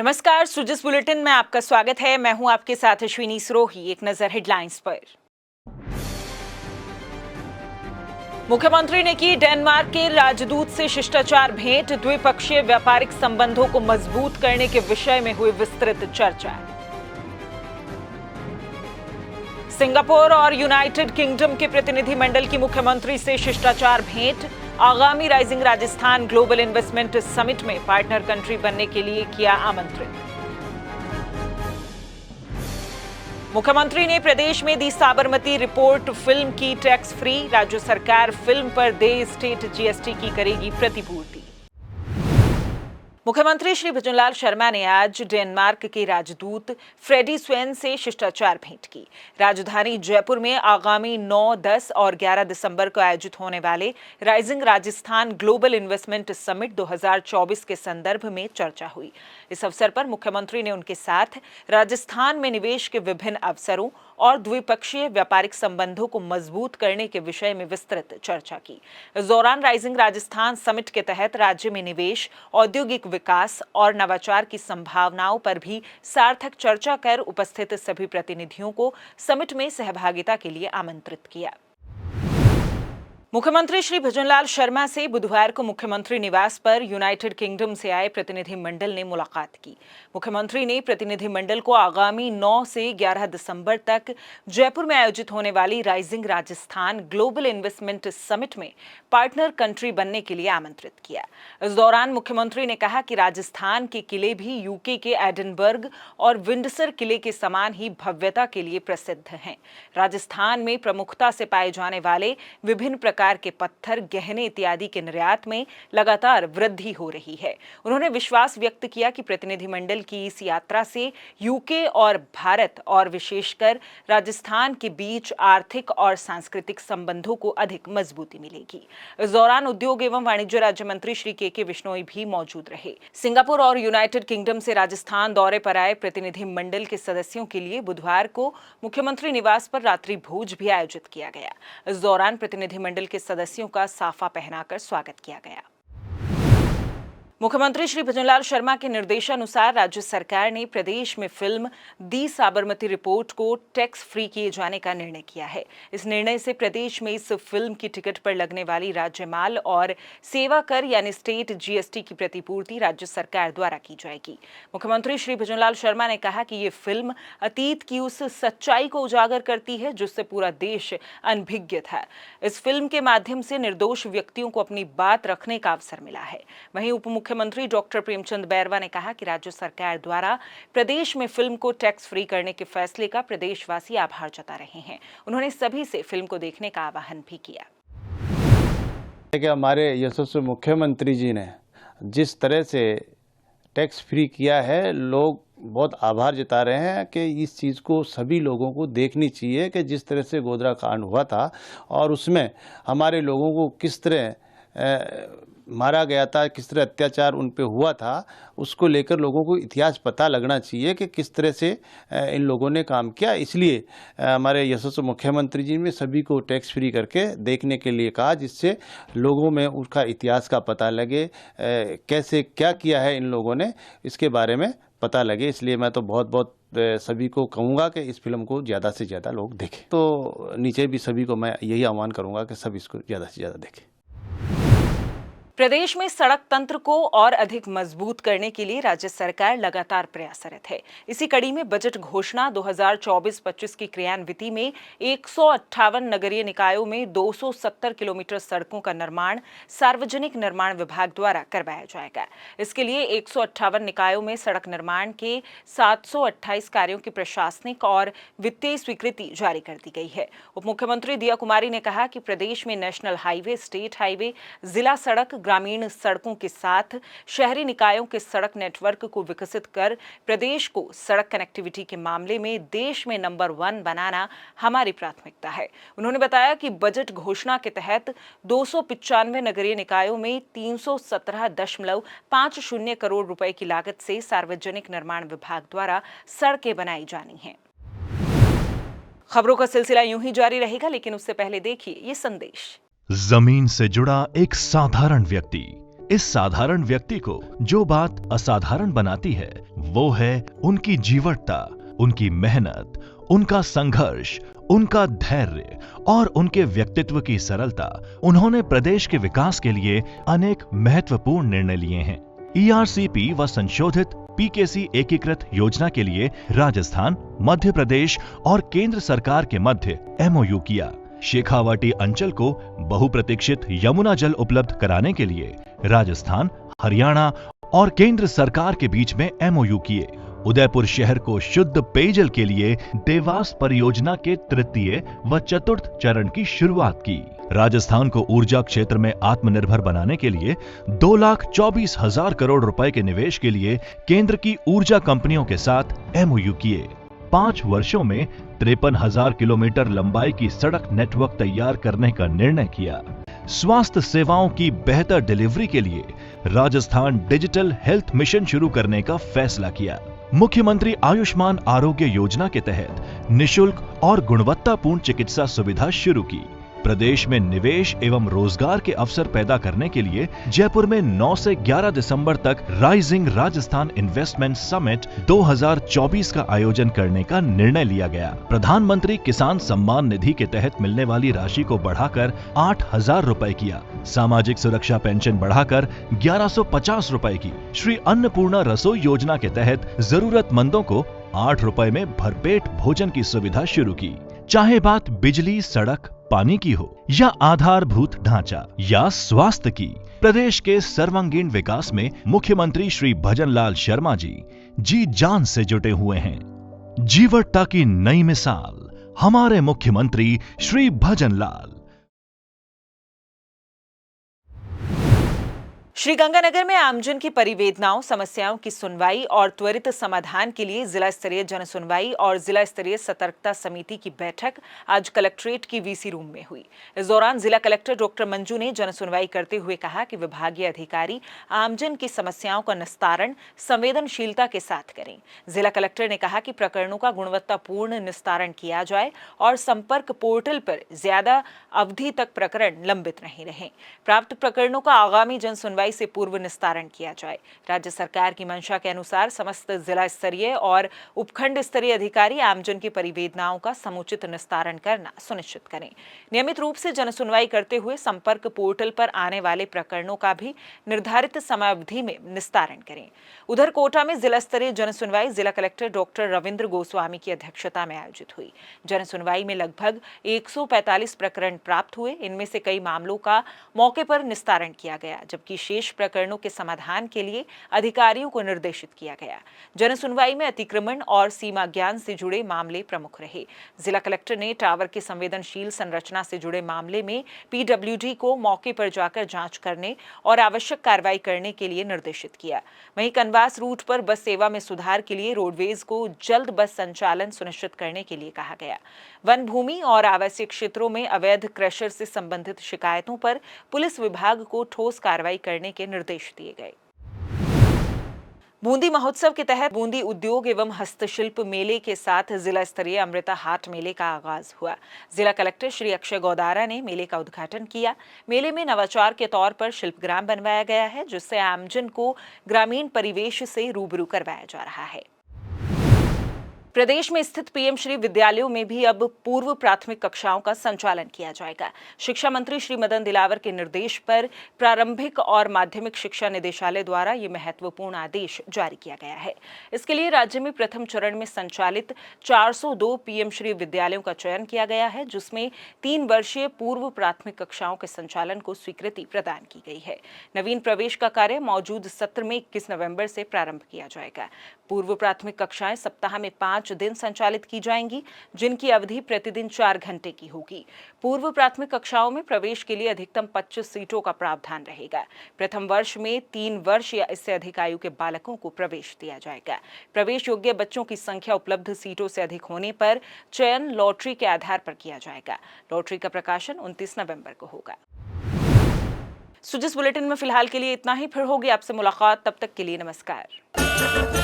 नमस्कार, सुजिस बुलेटिन में आपका स्वागत है। मैं हूं आपके साथ अश्विनी सरोही। एक नजर हेडलाइंस पर। मुख्यमंत्री ने की डेनमार्क के राजदूत से शिष्टाचार भेंट। द्विपक्षीय व्यापारिक संबंधों को मजबूत करने के विषय में हुई विस्तृत चर्चा। सिंगापुर और यूनाइटेड किंगडम के प्रतिनिधिमंडल की मुख्यमंत्री से शिष्टाचार भेंट। आगामी rising Rajasthan global investment summit में पार्टनर कंट्री बनने के लिए किया आमंत्रित। मुख्यमंत्री ने प्रदेश में दी साबरमती रिपोर्ट फिल्म की टैक्स फ्री। राज्य सरकार फिल्म पर देय स्टेट जीएसटी की करेगी प्रतिपूर्ति। मुख्यमंत्री श्री भजनलाल शर्मा ने आज डेनमार्क के राजदूत फ्रेडी स्वेन से शिष्टाचार भेंट की। राजधानी जयपुर में आगामी 9, 10 और 11 दिसंबर को आयोजित होने वाले rising Rajasthan global investment summit 2024 के संदर्भ में चर्चा हुई। इस अवसर पर मुख्यमंत्री ने उनके साथ राजस्थान में निवेश के विभिन्न अवसरों और द्विपक्षीय व्यापारिक संबंधों को मजबूत करने के विषय में विस्तृत चर्चा की। इस दौरान राइजिंग राजस्थान समिट के तहत राज्य में निवेश, औद्योगिक विकास और नवाचार की संभावनाओं पर भी सार्थक चर्चा कर उपस्थित सभी प्रतिनिधियों को समिट में सहभागिता के लिए आमंत्रित किया। मुख्यमंत्री श्री भजनलाल शर्मा से बुधवार को मुख्यमंत्री निवास पर यूनाइटेड किंगडम से आए प्रतिनिधिमंडल ने मुलाकात की। मुख्यमंत्री ने प्रतिनिधिमंडल को आगामी 9 से 11 दिसंबर तक जयपुर में आयोजित होने वाली rising Rajasthan global investment summit में पार्टनर कंट्री बनने के लिए आमंत्रित किया। इस दौरान मुख्यमंत्री ने कहा कि राजस्थान के किले भी यूके के एडिनबर्ग और विंडसर किले के समान ही भव्यता के लिए प्रसिद्ध हैं। राजस्थान में प्रमुखता से पाए जाने वाले विभिन्न प्रकार के पत्थर, गहने इत्यादि के निर्यात में लगातार वृद्धि हो रही है। उन्होंने विश्वास व्यक्त किया कि प्रतिनिधिमंडल की इस यात्रा से यूके और भारत और विशेषकर राजस्थान के बीच आर्थिक और सांस्कृतिक संबंधों को अधिक मजबूती मिलेगी। इस दौरान उद्योग एवं वाणिज्य राज्य मंत्री श्री के बिश्नोई भी मौजूद रहे। सिंगापुर और यूनाइटेड किंगडम से राजस्थान दौरे पर आए प्रतिनिधिमंडल के सदस्यों के लिए बुधवार को मुख्यमंत्री निवास पर रात्रि भोज भी आयोजित किया गया। इस दौरान प्रतिनिधिमंडल के सदस्यों का साफा पहनाकर स्वागत किया गया। मुख्यमंत्री श्री भजनलाल शर्मा के निर्देशानुसार राज्य सरकार ने प्रदेश में फिल्म दी साबरमती रिपोर्ट को टैक्स फ्री किए जाने का निर्णय किया है। इस निर्णय से प्रदेश में इस फिल्म की टिकट पर लगने वाली राज्य माल और सेवा कर यानी स्टेट जीएसटी की प्रतिपूर्ति राज्य सरकार द्वारा की जाएगी। मुख्यमंत्री श्री भजनलाल शर्मा ने कहा कि ये फिल्म अतीत की उस सच्चाई को उजागर करती है जिससे पूरा देश अनभिज्ञ था। इस फिल्म के माध्यम से निर्दोष व्यक्तियों को अपनी बात रखने का अवसर मिला है। वहीं मुख्यमंत्री डॉक्टर प्रेमचंद बैरवा ने कहा कि राज्य सरकार द्वारा प्रदेश में फिल्म को टैक्स फ्री करने के फैसले का प्रदेशवासी आभार जता रहे हैं। उन्होंने सभी से फिल्म को देखने का आह्वान भी किया। कि हमारे यशस्वी मुख्यमंत्री जी ने जिस तरह से टैक्स फ्री किया है, लोग बहुत आभार जता रहे हैं कि इस चीज़ को सभी लोगों को देखनी चाहिए कि जिस तरह से गोधरा कांड हुआ था और उसमें हमारे लोगों को किस तरह मारा गया था, किस तरह अत्याचार उन पे हुआ था, उसको लेकर लोगों को इतिहास पता लगना चाहिए कि किस तरह से इन लोगों ने काम किया। इसलिए हमारे यशस्वी मुख्यमंत्री जी ने सभी को टैक्स फ्री करके देखने के लिए कहा, जिससे लोगों में उसका इतिहास का पता लगे, कैसे क्या किया है इन लोगों ने, इसके बारे में पता लगे। इसलिए मैं तो बहुत सभी को कहूँगा कि इस फिल्म को ज़्यादा से ज़्यादा लोग देखें। तो नीचे भी सभी को मैं यही आह्वान करूँगा कि सब इसको ज़्यादा से ज़्यादा देखें। प्रदेश में सड़क तंत्र को और अधिक मजबूत करने के लिए राज्य सरकार लगातार प्रयासरत है। इसी कड़ी में बजट घोषणा 2024-25 की क्रियान्विति में 158 नगरीय निकायों में 270 किलोमीटर सड़कों का निर्माण सार्वजनिक निर्माण विभाग द्वारा करवाया जाएगा। इसके लिए 158 निकायों में सड़क निर्माण के 728 कार्यों की प्रशासनिक और वित्तीय स्वीकृति जारी कर दी गई है। उप मुख्यमंत्री दिया कुमारी ने कहा कि प्रदेश में नेशनल हाईवे, स्टेट हाईवे, जिला सड़क, ग्रामीण सड़कों के साथ शहरी निकायों के सड़क नेटवर्क को विकसित कर प्रदेश को सड़क कनेक्टिविटी के मामले में देश में नंबर 1 बनाना हमारी प्राथमिकता है। उन्होंने बताया कि बजट घोषणा के तहत 295 नगरीय निकायों में 317.50 करोड़ रुपए की लागत से सार्वजनिक निर्माण विभाग द्वारा सड़कें बनाई जानी हैं। खबरों का सिलसिला यूं ही जारी रहेगा, लेकिन उससे पहले देखिए ये संदेश। जमीन से जुड़ा एक साधारण व्यक्ति इस साधारण व्यक्ति को जो बात असाधारण बनाती है वो है उनकी जीवटता, उनकी मेहनत, उनका संघर्ष, उनका धैर्य और उनके व्यक्तित्व की सरलता। उन्होंने प्रदेश के विकास के लिए अनेक महत्वपूर्ण निर्णय लिए हैं। ERCP व संशोधित PKC एकीकृत योजना के लिए राजस्थान, मध्य प्रदेश और केंद्र सरकार के मध्य MOU किया। शेखावाटी अंचल को बहुप्रतीक्षित यमुना जल उपलब्ध कराने के लिए राजस्थान, हरियाणा और केंद्र सरकार के बीच में MOU किए। उदयपुर शहर को शुद्ध पेयजल के लिए देवास परियोजना के तृतीय व चतुर्थ चरण की शुरुआत की। राजस्थान को ऊर्जा क्षेत्र में आत्मनिर्भर बनाने के लिए 2,24,000 करोड़ रुपए के निवेश के लिए केंद्र की ऊर्जा कंपनियों के साथ MOU किए। 5 वर्षों में 53,000 किलोमीटर लंबाई की सड़क नेटवर्क तैयार करने का निर्णय किया। स्वास्थ्य सेवाओं की बेहतर डिलीवरी के लिए राजस्थान डिजिटल हेल्थ मिशन शुरू करने का फैसला किया। मुख्यमंत्री आयुष्मान आरोग्य योजना के तहत निशुल्क और गुणवत्तापूर्ण चिकित्सा सुविधा शुरू की। प्रदेश में निवेश एवं रोजगार के अवसर पैदा करने के लिए जयपुर में 9 से 11 दिसंबर तक राइजिंग राजस्थान इन्वेस्टमेंट समिट 2024 का आयोजन करने का निर्णय लिया गया। प्रधानमंत्री किसान सम्मान निधि के तहत मिलने वाली राशि को बढ़ाकर 8,000 रुपए किया। सामाजिक सुरक्षा पेंशन बढ़ाकर 1,150 रुपए की। श्री अन्नपूर्णा रसोई योजना के तहत जरूरतमंदों को 8 रुपए में भरपेट भोजन की सुविधा शुरू की। चाहे बात बिजली, सड़क, पानी की हो या आधारभूत ढांचा या स्वास्थ्य की, प्रदेश के सर्वांगीण विकास में मुख्यमंत्री श्री भजनलाल शर्मा जी जान से जुटे हुए हैं। जीवटता की नई मिसाल हमारे मुख्यमंत्री श्री भजनलाल। श्रीगंगानगर में आमजन की परिवेदनाओं, समस्याओं की सुनवाई और त्वरित समाधान के लिए जिला स्तरीय जन सुनवाई और जिला स्तरीय सतर्कता समिति की बैठक आज कलेक्ट्रेट की VC रूम में हुई। इस दौरान जिला कलेक्टर डॉक्टर मंजू ने जन सुनवाई करते हुए कहा कि विभागीय अधिकारी आमजन की समस्याओं का निस्तारण संवेदनशीलता के साथ करें। जिला कलेक्टर ने कहा कि प्रकरणों का गुणवत्तापूर्ण निस्तारण किया जाए और संपर्क पोर्टल पर ज्यादा अवधि तक प्रकरण लंबित नहीं रहे। प्राप्त प्रकरणों का आगामी जन सुनवाई से पूर्व निस्तारण किया जाए। राज्य सरकार की मंशा के अनुसार समस्त जिला स्तरीय और उपखंड स्तरीय अधिकारी आमजन की परिवेदनाओं का समुचित निस्तारण करना सुनिश्चित करें। नियमित रूप से जन सुनवाई करते हुए संपर्क पोर्टल पर आने वाले प्रकरणों का भी निर्धारित समयावधि में निस्तारण करें। उधर कोटा में जिला स्तरीय जन सुनवाई जिला कलेक्टर डॉक्टर रविंद्र गोस्वामी की अध्यक्षता में आयोजित हुई। जन सुनवाई में लगभग 145 प्रकरण प्राप्त हुए। इनमें से कई मामलों का मौके पर निस्तारण किया गया, जबकि शेष प्रकरणों के समाधान के लिए अधिकारियों को निर्देशित किया गया। जन सुनवाई में अतिक्रमण और सीमा ज्ञान से जुड़े मामले प्रमुख रहे। जिला कलेक्टर ने टावर की संवेदनशील संरचना से जुड़े मामले में PWD को मौके पर जाकर जांच करने और आवश्यक कार्रवाई करने के लिए निर्देशित किया। वहीं कनवास रूट पर बस सेवा में सुधार के लिए रोडवेज को जल्द बस संचालन सुनिश्चित करने के लिए कहा गया। वन भूमि और आवासीय क्षेत्रों में अवैध क्रशर से संबंधित शिकायतों पर पुलिस विभाग को ठोस कार्रवाई करने के निर्देश दिए गए। बूंदी महोत्सव के तहत बूंदी उद्योग एवं हस्तशिल्प मेले के साथ जिला स्तरीय अमृता हाट मेले का आगाज हुआ। जिला कलेक्टर श्री अक्षय गौदारा ने मेले का उद्घाटन किया। मेले में नवाचार के तौर पर शिल्पग्राम बनवाया गया है, जिससे आमजन को ग्रामीण परिवेश से रूबरू करवाया जा रहा है। प्रदेश में स्थित PM श्री विद्यालयों में भी अब पूर्व प्राथमिक कक्षाओं का संचालन किया जाएगा। शिक्षा मंत्री श्री मदन दिलावर के निर्देश पर प्रारंभिक और माध्यमिक शिक्षा निदेशालय द्वारा ये महत्वपूर्ण आदेश जारी किया गया है। इसके लिए राज्य में प्रथम चरण में संचालित 402 PM श्री विद्यालयों का चयन किया गया है, जिसमें 3 वर्षीय पूर्व प्राथमिक कक्षाओं के संचालन को स्वीकृति प्रदान की गई है। नवीन प्रवेश का कार्य मौजूद सत्र में 21 नवंबर से प्रारंभ किया जाएगा। पूर्व प्राथमिक कक्षाएं सप्ताह में 5 दिन संचालित की जाएंगी, जिनकी अवधि प्रतिदिन 4 घंटे की होगी। पूर्व प्राथमिक कक्षाओं में प्रवेश के लिए अधिकतम 25 सीटों का प्रावधान रहेगा। प्रथम वर्ष में 3 वर्ष या इससे अधिक आयु के बालकों को प्रवेश दिया जाएगा। प्रवेश योग्य बच्चों की संख्या उपलब्ध सीटों से अधिक होने पर चयन लॉटरी के आधार पर किया जाएगा। लॉटरी का प्रकाशन 29 नवंबर को होगा। सुजिस बुलेटिन में फिलहाल के लिए इतना ही। फिर होगी आपसे मुलाकात, तब तक के लिए नमस्कार।